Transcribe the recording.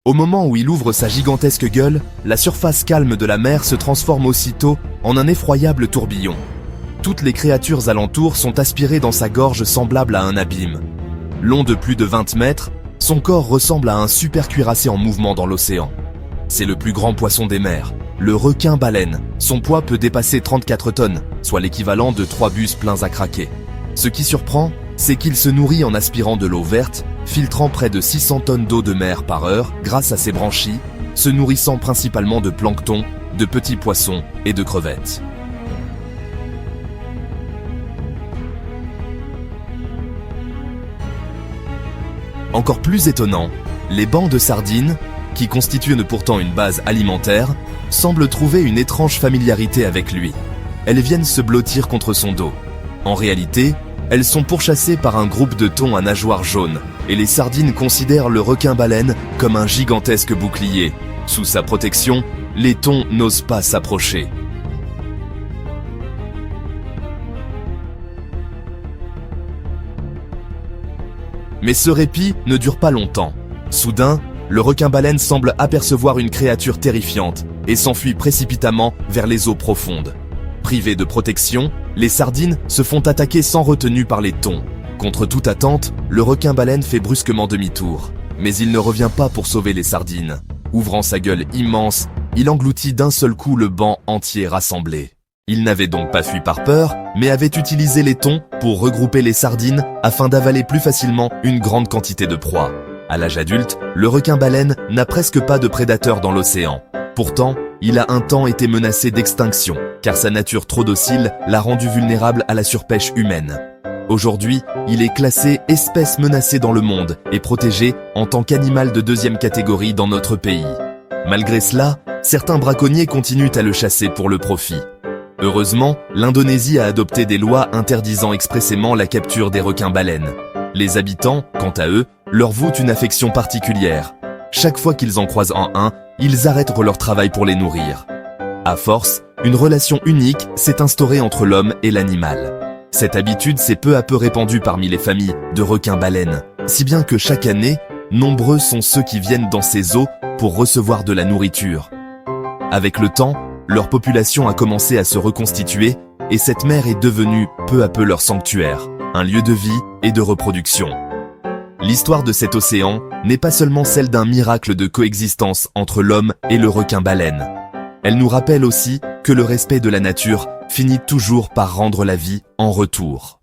Au moment où il ouvre sa gigantesque gueule, la surface calme de la mer se transforme aussitôt en un effroyable tourbillon. Toutes les créatures alentour sont aspirées dans sa gorge semblable à un abîme. Long de plus de 20 mètres, son corps ressemble à un super cuirassé en mouvement dans l'océan. C'est le plus grand poisson des mers, le requin-baleine. Son poids peut dépasser 34 tonnes, soit l'équivalent de 3 bus pleins à craquer. Ce qui surprend, c'est qu'il se nourrit en aspirant de l'eau verte, filtrant près de 600 tonnes d'eau de mer par heure grâce à ses branchies, se nourrissant principalement de plancton, de petits poissons et de crevettes. Encore plus étonnant, les bancs de sardines, qui constituent pourtant une base alimentaire, semblent trouver une étrange familiarité avec lui. Elles viennent se blottir contre son dos. En réalité, elles sont pourchassées par un groupe de thons à nageoires jaunes, et les sardines considèrent le requin-baleine comme un gigantesque bouclier. Sous sa protection, les thons n'osent pas s'approcher. Mais ce répit ne dure pas longtemps. Soudain, le requin-baleine semble apercevoir une créature terrifiante et s'enfuit précipitamment vers les eaux profondes. Privées de protection, les sardines se font attaquer sans retenue par les thons. Contre toute attente, le requin-baleine fait brusquement demi-tour. Mais il ne revient pas pour sauver les sardines. Ouvrant sa gueule immense, il engloutit d'un seul coup le banc entier rassemblé. Il n'avait donc pas fui par peur, mais avait utilisé les thons pour regrouper les sardines afin d'avaler plus facilement une grande quantité de proie. À l'âge adulte, le requin-baleine n'a presque pas de prédateurs dans l'océan. Pourtant, il a un temps été menacé d'extinction, car sa nature trop docile l'a rendu vulnérable à la surpêche humaine. Aujourd'hui, il est classé espèce menacée dans le monde et protégé en tant qu'animal de 2e catégorie dans notre pays. Malgré cela, certains braconniers continuent à le chasser pour le profit. Heureusement, l'Indonésie a adopté des lois interdisant expressément la capture des requins-baleines. Les habitants, quant à eux, leur vouent une affection particulière. Chaque fois qu'ils en croisent un, ils arrêtent leur travail pour les nourrir. À force, une relation unique s'est instaurée entre l'homme et l'animal. Cette habitude s'est peu à peu répandue parmi les familles de requins-baleines, si bien que chaque année, nombreux sont ceux qui viennent dans ces eaux pour recevoir de la nourriture. Avec le temps, leur population a commencé à se reconstituer et cette mer est devenue peu à peu leur sanctuaire, un lieu de vie et de reproduction. L'histoire de cet océan n'est pas seulement celle d'un miracle de coexistence entre l'homme et le requin-baleine. Elle nous rappelle aussi que le respect de la nature finit toujours par rendre la vie en retour.